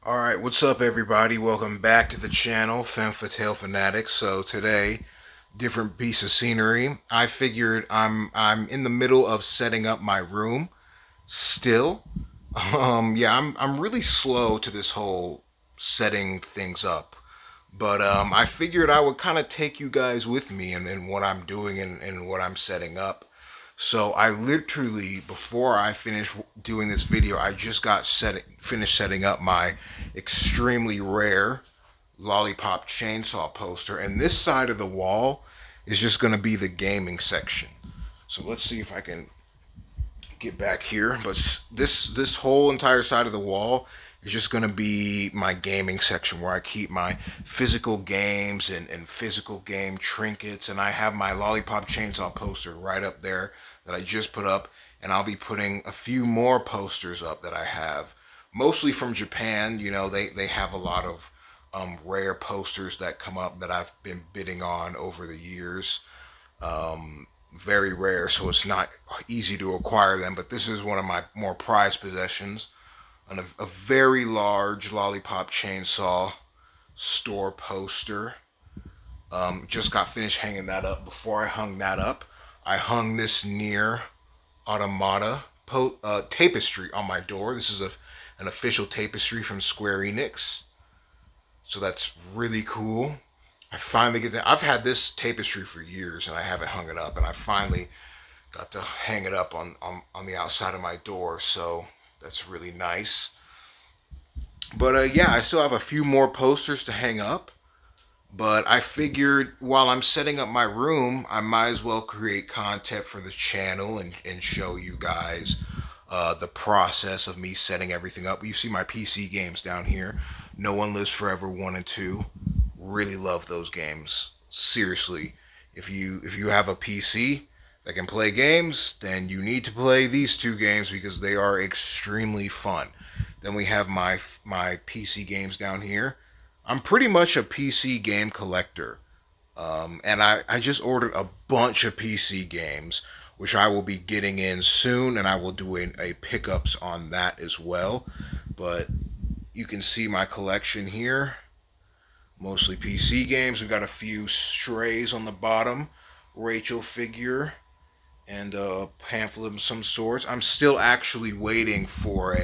Alright, what's up everybody? Welcome back to the channel, Femme Fatale Fanatics. So today, different piece of scenery. I figured I'm in the middle of setting up my room still. Yeah, I'm really slow to this whole setting things up. But I figured I would kind of take you guys with me in what I'm doing and what I'm setting up. So I literally, before I finish doing this video, I just finished setting up my extremely rare lollipop chainsaw poster, and this side of the wall is just going to be the gaming section. So let's see if I can get back here. But this whole entire side of the wall is just going to be my gaming section where I keep my physical games and physical game trinkets. And I have my Lollipop Chainsaw poster right up there that I just put up. And I'll be putting a few more posters up that I have, mostly from Japan. You know, they have a lot of rare posters that come up that I've been bidding on over the years. Very rare, so it's not easy to acquire them. But this is one of my more prized possessions, a very large Lollipop Chainsaw store poster. Just got finished hanging that up. Before I hung that up, I hung this Near Automata tapestry on my door. This is an official tapestry from Square Enix, so that's really cool. I finally get that. I've had this tapestry for years and I haven't hung it up, and I finally got to hang it up on the outside of my door, so that's really nice. But yeah, I still have a few more posters to hang up. But I figured while I'm setting up my room, I might as well create content for the channel and show you guys the process of me setting everything up. You see my PC games down here. No One Lives Forever 1 and 2. Really love those games. Seriously, if you have a PC that can play games, then you need to play these two games because they are extremely fun. Then we have my PC games down here. I'm pretty much a PC game collector. And I just ordered a bunch of PC games, which I will be getting in soon, and I will do a pickups on that as well. But you can see my collection here. Mostly PC games. We've got a few strays on the bottom, Rachel figure, and a pamphlet of some sorts. I'm still actually waiting for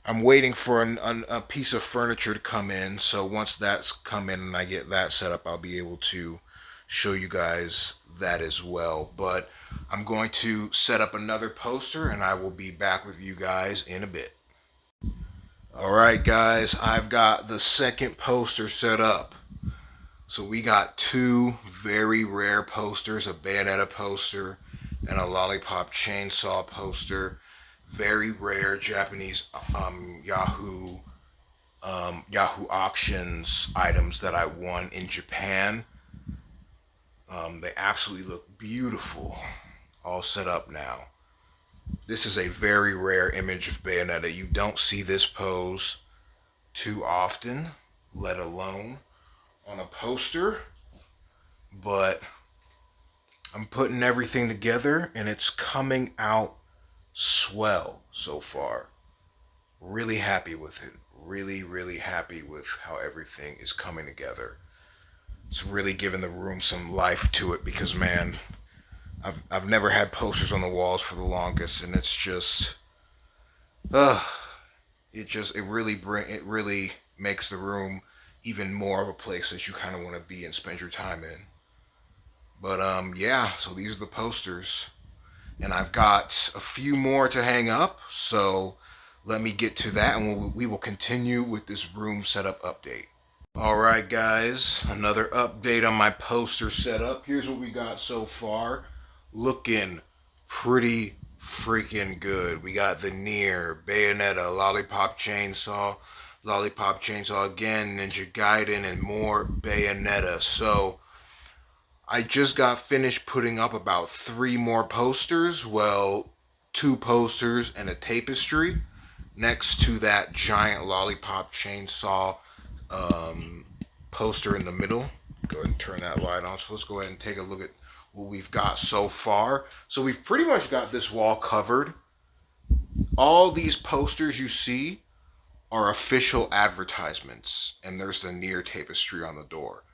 I'm waiting for a piece of furniture to come in. So once that's come in and I get that set up, I'll be able to show you guys that as well. But I'm going to set up another poster and I will be back with you guys in a bit. Alright guys, I've got the second poster set up. So we got two very rare posters, a Bayonetta poster and a Lollipop Chainsaw poster. Very rare Japanese Yahoo auctions items that I won in Japan. They absolutely look beautiful. All set up now. This is a very rare image of Bayonetta. You don't see this pose too often, let alone on a poster. But I'm putting everything together and it's coming out swell so far. Really happy with it. Really happy with how everything is coming together. It's really giving the room some life to it because man, I've never had posters on the walls for the longest, and it's just uh it really makes the room even more of a place that you kind of want to be and spend your time in. But yeah, so these are the posters, and I've got a few more to hang up. So let me get to that, and we will continue with this room setup update. Alright guys, another update on my poster setup. Here's what we got so far. Looking pretty freaking good. We got the Nier, Bayonetta, Lollipop Chainsaw again, Ninja Gaiden, and more Bayonetta. So I just got finished putting up about three more posters. Well, two posters and a tapestry next to that giant Lollipop Chainsaw um, poster in the middle. Go ahead and turn that light on. So let's go ahead and take a look at what we've got so far. So we've pretty much got this wall covered. All these posters you see are official advertisements, and there's the near tapestry on the door.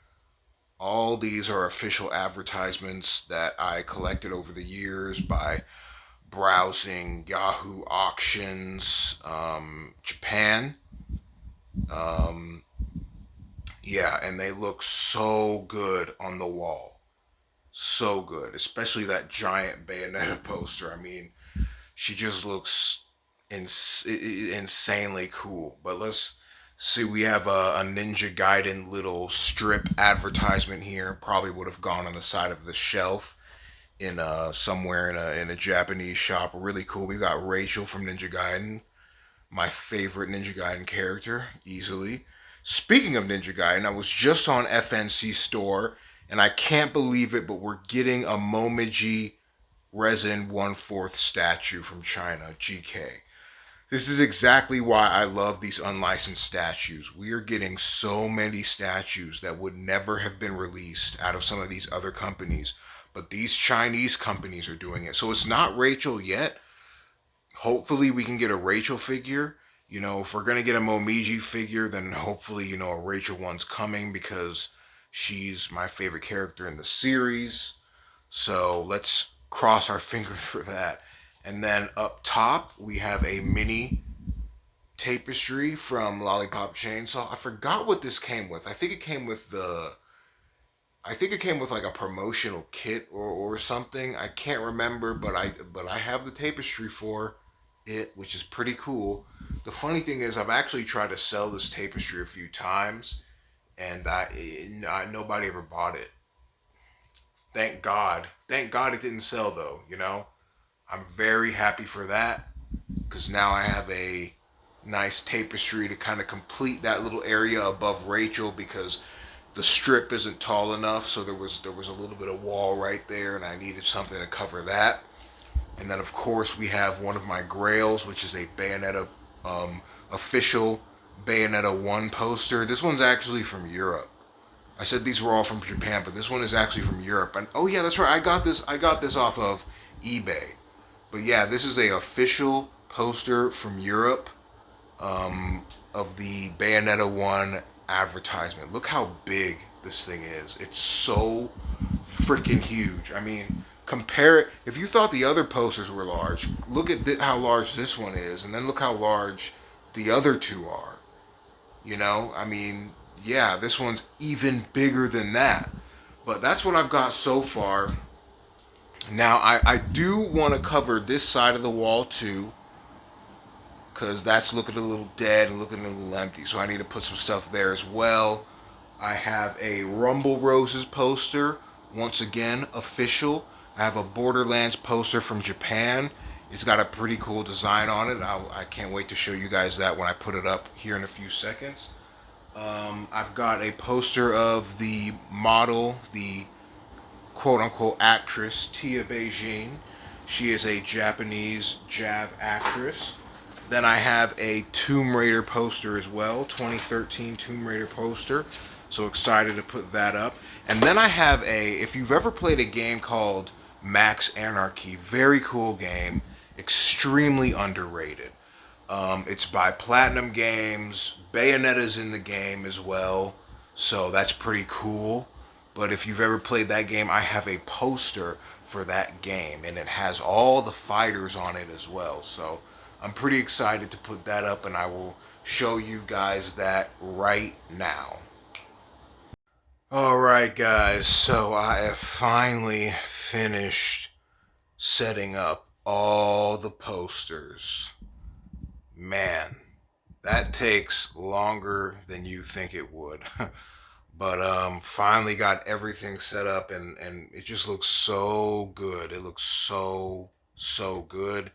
All these are official advertisements that I collected over the years by browsing Yahoo auctions, Japan. Um, yeah, and they look so good on the wall. So good, especially that giant Bayonetta poster. I mean, she just looks insanely cool. But let's see, we have a Ninja Gaiden little strip advertisement here. Probably would have gone on the side of the shelf in somewhere in a Japanese shop. Really cool. We got Rachel from Ninja Gaiden, my favorite Ninja Gaiden character, easily. Speaking of Ninja Gaiden, I was just on FNC Store, and I can't believe it, but we're getting a Momiji resin 1/4 statue from China, GK. This is exactly why I love these unlicensed statues. We are getting so many statues that would never have been released out of some of these other companies, but these Chinese companies are doing it. So it's not Rachel yet. Hopefully, we can get a Rachel figure. You know, if we're gonna get a Momiji figure, then hopefully, a Rachel one's coming because she's my favorite character in the series. So let's cross our fingers for that. And then up top, we have a mini tapestry from Lollipop Chainsaw. I forgot what this came with. I think it came with like a promotional kit or something. I can't remember, but I have the tapestry for it, which is pretty cool. The funny thing is, I've actually tried to sell this tapestry a few times, and nobody ever bought it. Thank God. Thank God it didn't sell though. I'm very happy for that because now I have a nice tapestry to kind of complete that little area above Rachel because the strip isn't tall enough, so there was a little bit of wall right there, and I needed something to cover that. And then of course we have one of my grails, which is a Bayonetta official Bayonetta 1 poster. This one's actually from Europe. I said these were all from Japan, but this one is actually from Europe. And oh yeah, that's right. I got this off of eBay. But yeah, this is a official poster from Europe of the Bayonetta 1 advertisement. Look how big this thing is. It's so freaking huge. I mean, compare it. If you thought the other posters were large, look at how large this one is, and then look how large the other two are. I mean, yeah, this one's even bigger than that. But that's what I've got so far. Now, I do want to cover this side of the wall too, because that's looking a little dead and looking a little empty. So I need to put some stuff there as well. I have a Rumble Roses poster, once again, official. I have a Borderlands poster from Japan. It's got a pretty cool design on it. I can't wait to show you guys that when I put it up here in a few seconds. I've got a poster of the model, the quote unquote actress, Tia Beijing. She is a Japanese jazz actress. Then I have a Tomb Raider poster as well, 2013 Tomb Raider poster. So excited to put that up. And then I have if you've ever played a game called Max Anarchy, very cool game, extremely underrated. It's by Platinum Games. Bayonetta's in the game as well, so that's pretty cool. But if you've ever played that game, I have a poster for that game, and it has all the fighters on it as well. So I'm pretty excited to put that up, and I will show you guys that right now. Alright, guys, so I have finally finished setting up all the posters. Man, that takes longer than you think it would. But finally got everything set up, and it just looks so good. It looks so good.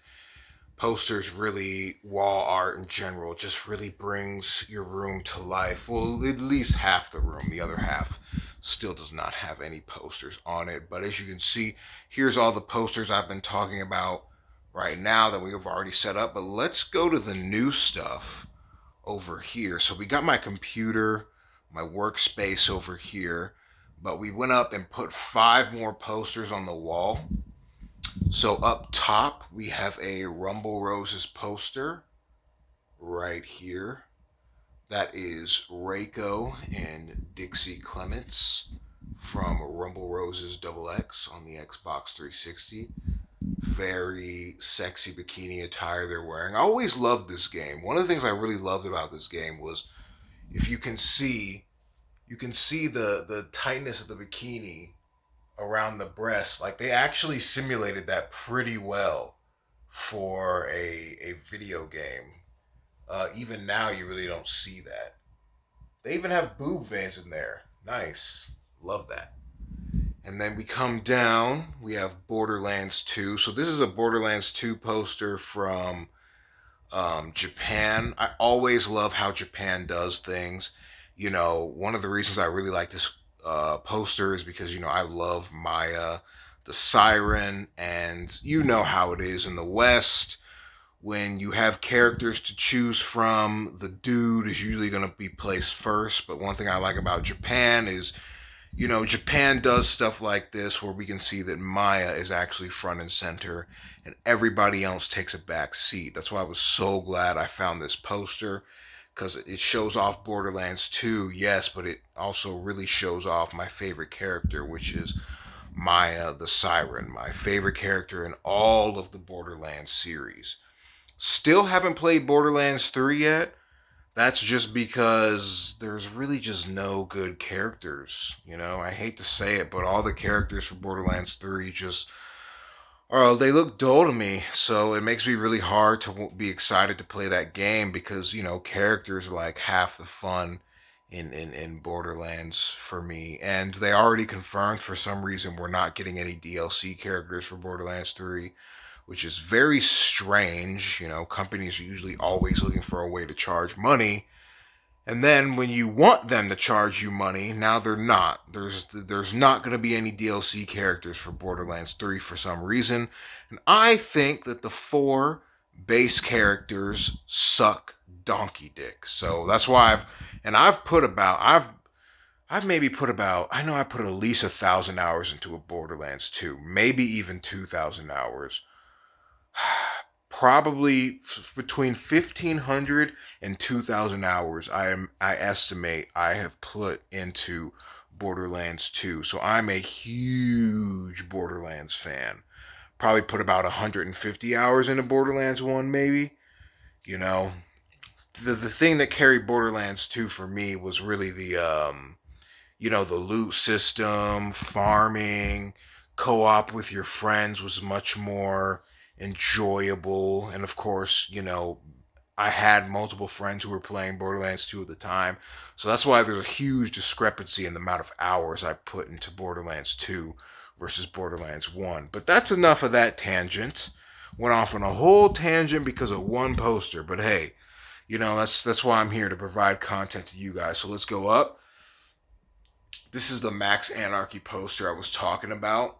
Posters, really, wall art in general, just really brings your room to life. Well, at least half the room. The other half still does not have any posters on it. But as you can see, here's all the posters I've been talking about right now that we have already set up. But let's go to the new stuff over here. So we got my computer, my workspace over here, but we went up and put 5 more posters on the wall. So up top, we have a Rumble Roses poster right here. That is Reiko and Dixie Clements from Rumble Roses Double X on the Xbox 360. Very sexy bikini attire they're wearing. I always loved this game. One of the things I really loved about this game was if you can see the tightness of the bikini around the breast. Like they actually simulated that pretty well for a video game. Even now, you really don't see that. They even have boob veins in there. Nice. Love that. And then we come down. We have Borderlands 2. So this is a Borderlands 2 poster from Japan. I always love how Japan does things. One of the reasons I really like this poster is because I love Maya, the siren, and you know how it is in the West when you have characters to choose from. The dude is usually going to be placed first. But one thing I like about Japan is Japan does stuff like this where we can see that Maya is actually front and center and everybody else takes a back seat. That's why I was so glad I found this poster because it shows off Borderlands 2, yes, but it also really shows off my favorite character, which is Maya the Siren, my favorite character in all of the Borderlands series. Still haven't played Borderlands 3 yet. That's just because there's really just no good characters. I hate to say it, but all the characters for Borderlands 3 just they look dull to me. So it makes me really hard to be excited to play that game because, characters are like half the fun in Borderlands for me. And they already confirmed for some reason we're not getting any DLC characters for Borderlands 3, which is very strange. Companies are usually always looking for a way to charge money, and then when you want them to charge you money, now they're not. There's not going to be any DLC characters for Borderlands 3 for some reason, and I think that the four base characters suck donkey dick. So that's why I've maybe put about, I know I put at least 1,000 hours into a Borderlands 2, maybe even 2,000 hours. Probably between 1,500 and 2,000 hours I estimate I have put into Borderlands 2. So I'm a huge Borderlands fan. Probably put about 150 hours into Borderlands 1 maybe. You know, the thing that carried Borderlands 2 for me was really the loot system, farming, co-op with your friends was much more enjoyable. And of course, I had multiple friends who were playing Borderlands 2 at the time. So that's why there's a huge discrepancy in the amount of hours I put into Borderlands 2 versus Borderlands 1. But that's enough of that tangent. Went off on a whole tangent because of one poster, but hey, that's why I'm here to provide content to you guys. So let's go up. This is the Max Anarchy poster I was talking about.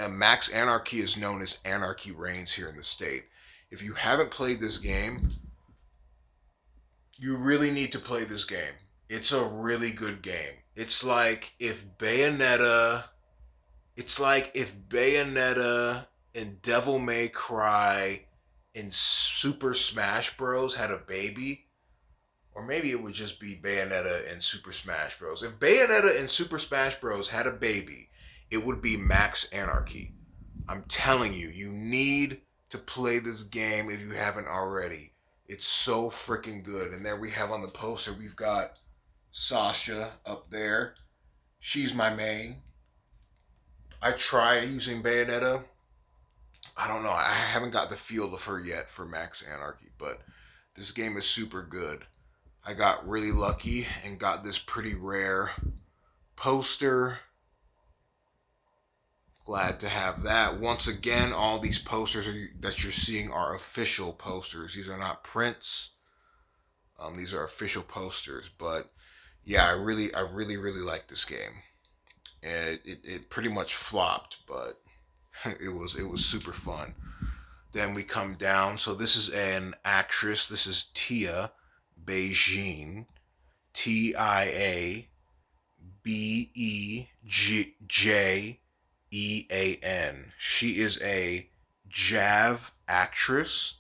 Max Anarchy is known as Anarchy Reigns here in the state. If you haven't played this game, you really need to play this game. It's a really good game. It's like if Bayonetta and Devil May Cry and Super Smash Bros had a baby, or maybe it would just be Bayonetta and Super Smash Bros. If Bayonetta and Super Smash Bros had a baby, it would be Max Anarchy. I'm telling you, you need to play this game if you haven't already. It's so freaking good. And there we have on the poster, we've got Sasha up there. She's my main. I tried using Bayonetta. I don't know. I haven't got the feel of her yet for Max Anarchy, but this game is super good. I got really lucky and got this pretty rare poster. Glad to have that. Once again, all these posters that you're seeing are official posters. These are not prints. These are official posters. But yeah, I really like this game. And it pretty much flopped, but it was super fun. Then we come down. So this is an actress. This is Tia Beijing. Beejaean. She is a Jav actress.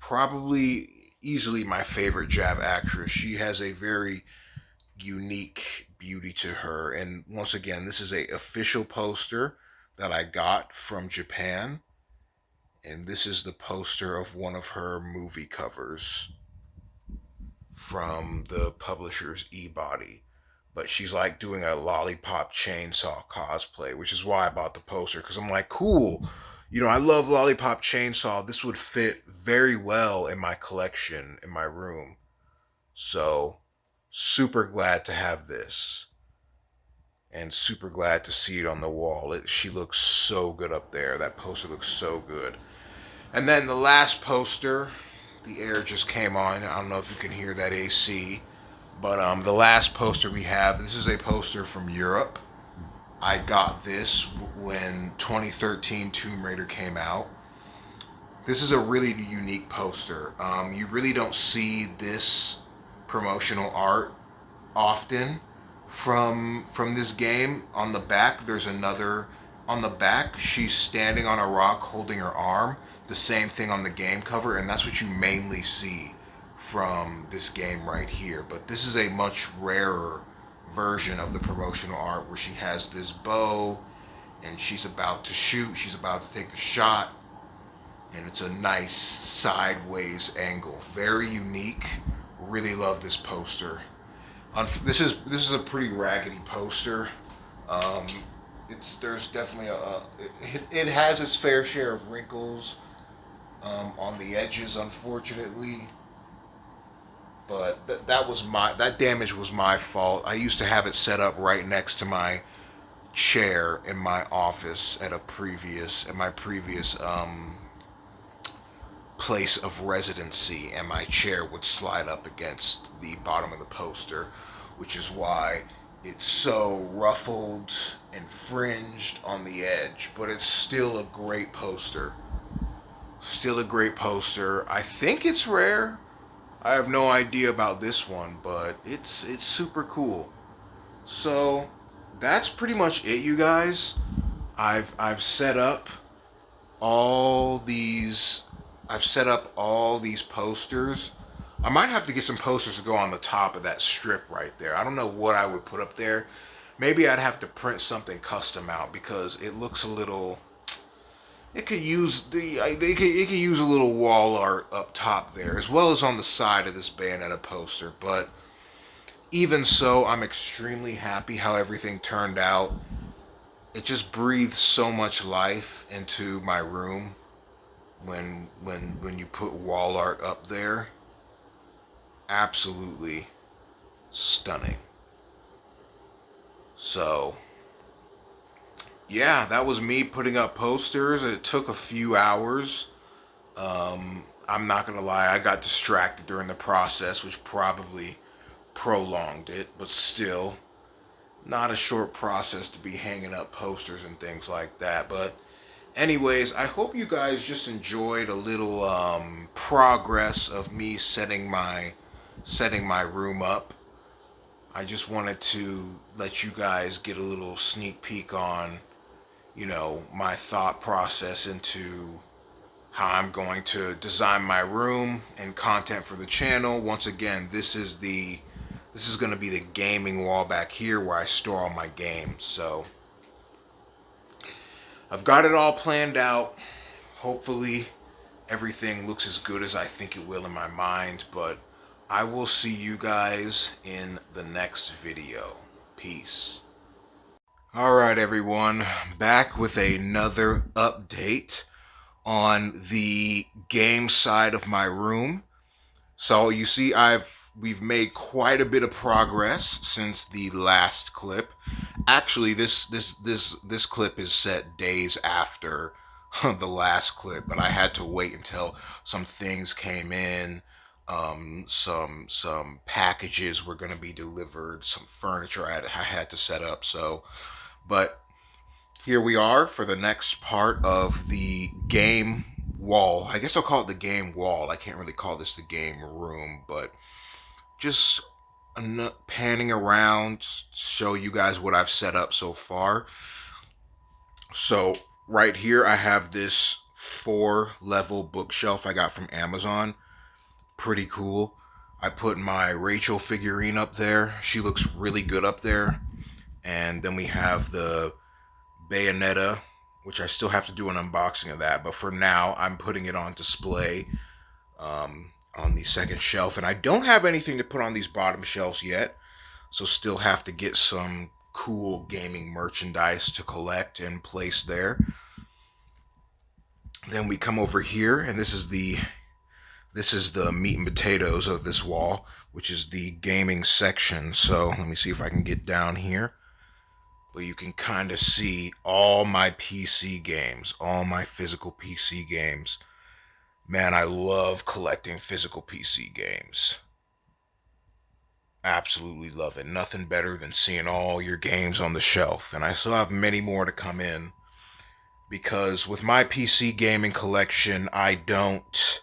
Probably, easily my favorite Jap actress. She has a very unique beauty to her. And once again, this is a official poster that I got from Japan, and this is the poster of one of her movie covers from the publisher's eBody. But she's like doing a lollipop chainsaw cosplay, which is why I bought the poster because I'm like, cool. You know, I love lollipop chainsaw. This would fit very well in my collection in my room. So, super glad to have this and super glad to see it on the wall. She looks so good up there. That poster looks so good. And then the last poster, the air just came on. I don't know if you can hear that AC, but the last poster we have, this is a poster from Europe. I got this when 2013 Tomb Raider came out. This is a really unique poster. You really don't see this promotional art often from this game. On the back there's another, on the back she's standing on a rock holding her arm, the same thing on the game cover, and that's what you mainly see from this game right here. But this is a much rarer version of the promotional art where she has this bow and she's about to shoot, she's about to take the shot, and it's a nice sideways angle, very unique. Really love this poster. This is a pretty raggedy poster. Um, it's there's definitely it has its fair share of wrinkles on the edges, unfortunately. But that damage was my fault. I used to have it set up right next to my chair in my office at my previous place of residency, and my chair would slide up against the bottom of the poster, which is why it's so ruffled and fringed on the edge. But it's still a great poster. Still a great poster. I think it's rare. I have no idea about this one, but it's super cool. So that's pretty much it, you guys. I've set up all these I've set up all these posters. I might have to get some posters to go on the top of that strip right there. I don't know what I would put up there. Maybe I'd have to print something custom out because it looks a little. It could use it could use a little wall art up top there as well as on the side of this Bayonetta poster. But even so, I'm extremely happy how everything turned out. It just breathes so much life into my room when you put wall art up there. Absolutely stunning. So yeah, that was me putting up posters. It took a few hours. I'm not gonna lie, I got distracted during the process, which probably prolonged it, but still not a short process to be hanging up posters and things like that. But anyways, I hope you guys just enjoyed a little progress of me setting my room up. I just wanted to let you guys get a little sneak peek on, my thought process into how I'm going to design my room and content for the channel. Once again, this is going to be the gaming wall back here where I store all my games. So I've got it all planned out. Hopefully everything looks as good as I think it will in my mind, but I will see you guys in the next video. Peace. Alright everyone, back with another update on the game side of my room. So you see we've made quite a bit of progress since the last clip. Actually, this clip is set days after the last clip, but I had to wait until some things came in. Some packages were going to be delivered, some furniture I had to set up. So, but here we are for the next part of the game wall. I guess I'll call it the game wall. I can't really call this the game room, but just panning around, show you guys what I've set up so far. So right here I have this 4-level bookshelf I got from Amazon. pretty cool. I put my Rachel figurine up there. She looks really good up there. And then we have the Bayonetta, which I still have to do an unboxing of that. But for now, I'm putting it on display on the second shelf. And I don't have anything to put on these bottom shelves yet. So still have to get some cool gaming merchandise to collect and place there. Then we come over here, and this is the meat and potatoes of this wall, which is the gaming section. So let me see if I can get down here. But you can kind of see all my PC games, all my physical PC games. Man, I love collecting physical PC games. Absolutely love it. Nothing better than seeing all your games on the shelf. And I still have many more to come in because with my PC gaming collection, I don't.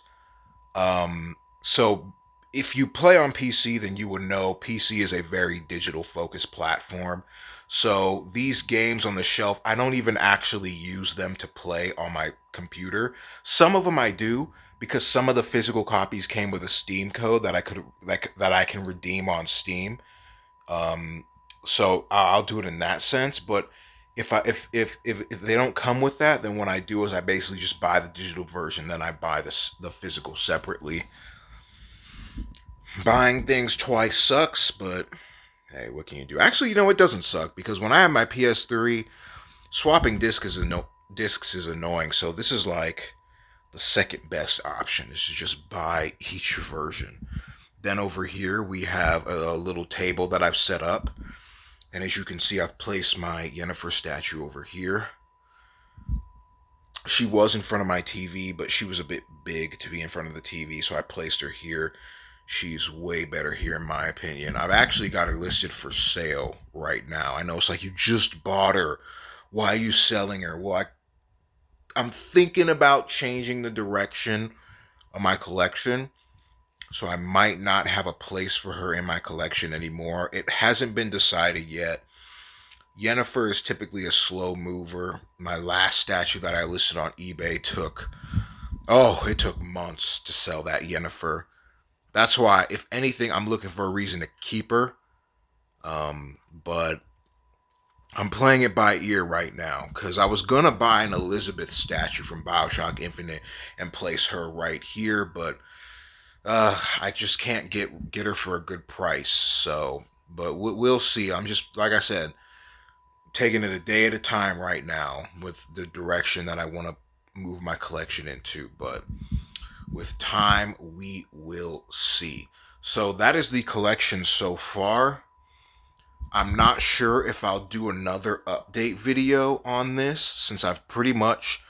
So if you play on PC, then you would know PC is a very digital focused platform. So these games on the shelf, I don't even actually use them to play on my computer. Some of them I do because some of the physical copies came with a Steam code that I could that I can redeem on Steam. Um, so I'll do it in that sense. But if they don't come with that, then what I do is I basically just buy the digital version. Then I buy the physical separately. Buying things twice sucks, but hey, what can you do? Actually, it doesn't suck because when I have my PS3, swapping discs is annoying. So this is like the second best option is to just buy each version. Then over here we have a little table that I've set up, and as you can see, I've placed my Yennefer statue over here. She was in front of my TV, but she was a bit big to be in front of the TV, so I placed her here. She's way better here, in my opinion. I've actually got her listed for sale right now. I know it's like you just bought her. Why are you selling her? Well, I'm thinking about changing the direction of my collection, so I might not have a place for her in my collection anymore. It hasn't been decided yet. Yennefer is typically a slow mover. My last statue that I listed on eBay it took months to sell that Yennefer. That's why, if anything, I'm looking for a reason to keep her. But I'm playing it by ear right now because I was gonna buy an Elizabeth statue from Bioshock Infinite and place her right here, but I just can't get her for a good price. So, but we'll see. I'm just like I said, taking it a day at a time right now with the direction that I want to move my collection into. But with time, we will see. So that is the collection so far. I'm not sure if I'll do another update video on this since I've pretty much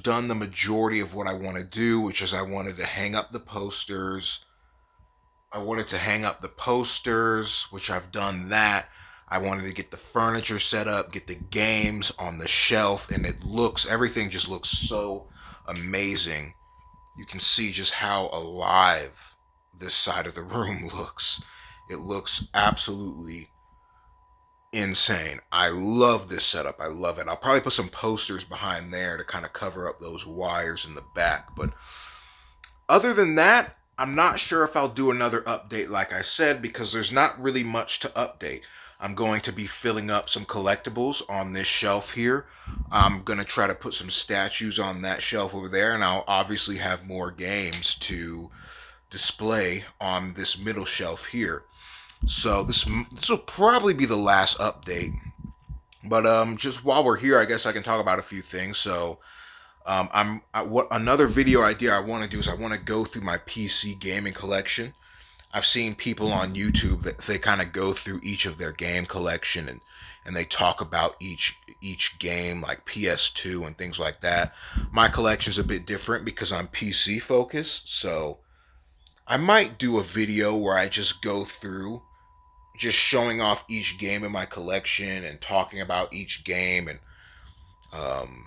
done the majority of what I want to do, which is I wanted to hang up the posters. I wanted to hang up the posters, which I've done that. I wanted to get the furniture set up, get the games on the shelf, and everything just looks so amazing. You can see just how alive this side of the room looks. It looks absolutely insane. I love this setup. I love it. I'll probably put some posters behind there to kind of cover up those wires in the back. But other than that, I'm not sure if I'll do another update, like I said, because there's not really much to update. I'm going to be filling up some collectibles on this shelf here. I'm going to try to put some statues on that shelf over there, and I'll obviously have more games to display on this middle shelf here. So this will probably be the last update. But just while we're here, I guess I can talk about a few things. So what another video idea I want to do is I want to go through my PC gaming collection. I've seen people on YouTube that they kind of go through each of their game collection and they talk about each game like PS2 and things like that. My collection's a bit different because I'm PC focused, so I might do a video where I just go through just showing off each game in my collection and talking about each game and um,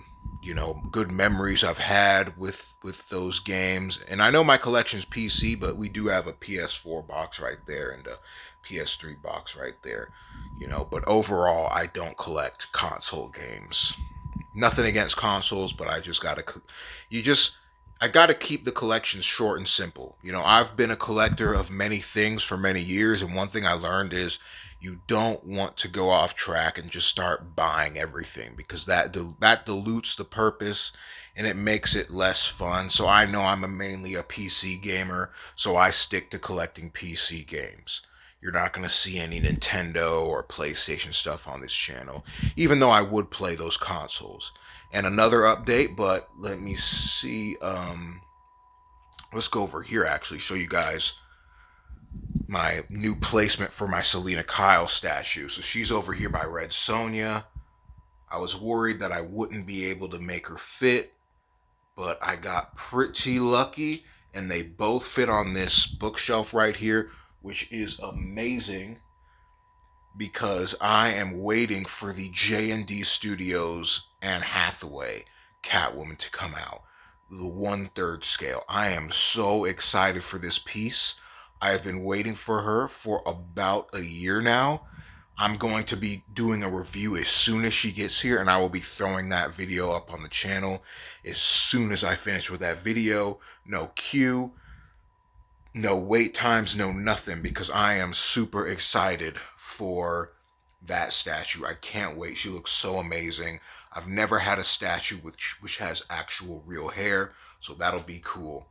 good memories I've had with those games. And I know my collection's PC, but we do have a PS4 box right there and a PS3 box right there. But overall, I don't collect console games. Nothing against consoles, but I just gotta. You just. I got to keep the collection short and simple. You know, I've been a collector of many things for many years, and one thing I learned is you don't want to go off track and just start buying everything, because that dilutes the purpose and it makes it less fun. So I know mainly a PC gamer, so I stick to collecting PC games. You're not going to see any Nintendo or PlayStation stuff on this channel, even though I would play those consoles. And another update, but let me see. Let's go over here actually, show you guys my new placement for my Selena Kyle statue. So she's over here by Red Sonja. I was worried that I wouldn't be able to make her fit, but I got pretty lucky, and they both fit on this bookshelf right here, which is amazing because I am waiting for the J&D Studios Anne Hathaway Catwoman to come out. The 1/3 scale. I am so excited for this piece. I have been waiting for her for about a year now. I'm going to be doing a review as soon as she gets here, and I will be throwing that video up on the channel as soon as I finish with that video. No queue, no wait times, no nothing, because I am super excited for that statue. I can't wait. She looks so amazing. I've never had a statue which has actual real hair, so that'll be cool.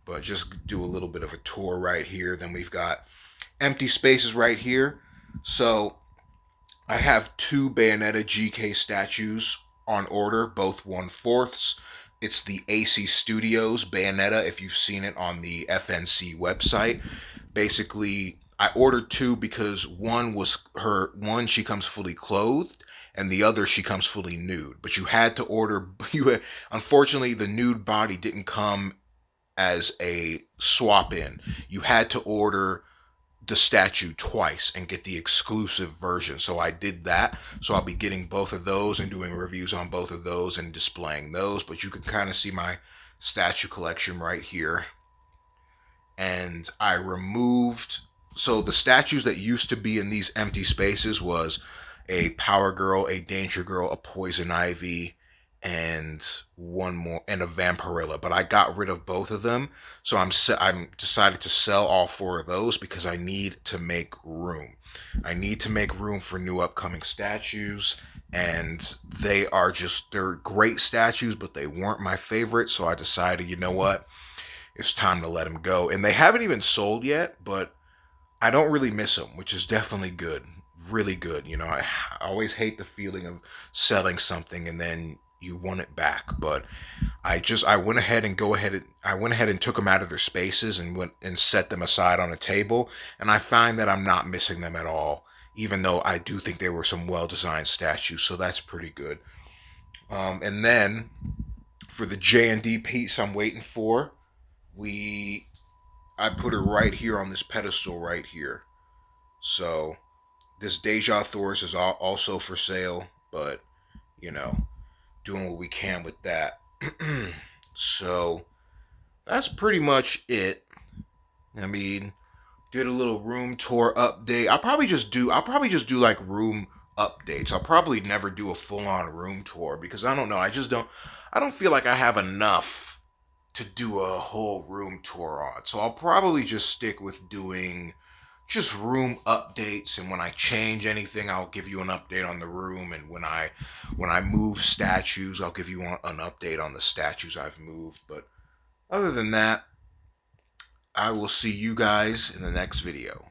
But just do a little bit of a tour right here. Then we've got empty spaces right here. So I have two Bayonetta GK statues on order, both 1/4. It's the AC Studios Bayonetta, if you've seen it on the FNC website. Basically, I ordered two because one she comes fully clothed, and the other she comes fully nude. But you had to order unfortunately the nude body didn't come as a swap in. You had to order the statue twice and get the exclusive version. So I did that. So I'll be getting both of those and doing reviews on both of those and displaying those. But you can kind of see my statue collection right here. And I removed, so the statues that used to be in these empty spaces was a Power Girl, a Danger Girl, a Poison Ivy, and one more, and a Vampirilla. But I got rid of both of them, so I'm decided to sell all four of those because I need to make room. I need to make room for new upcoming statues, and they're great statues, but they weren't my favorite. So I decided, you know what, it's time to let them go. And they haven't even sold yet, but I don't really miss them, which is definitely good. Really good. You know, I always hate the feeling of selling something and then you want it back. But I went ahead and I went ahead and took them out of their spaces and went and set them aside on a table. And I find that I'm not missing them at all, even though I do think they were some well-designed statues. So that's pretty good. And then for the J&D piece I'm waiting for, we I put her right here on this pedestal right here. So this Deja Thors is also for sale, but you know, doing what we can with that. So that's pretty much it. I mean, did a little room tour update. I'll probably just do like room updates. I'll probably never do a full on room tour because I don't know. I don't feel like I have enough to do a whole room tour on. So I'll probably just stick with doing just room updates, and when I change anything I'll give you an update on the room, and when I move statues I'll give you an update on the statues I've moved. But other than that, I will see you guys in the next video.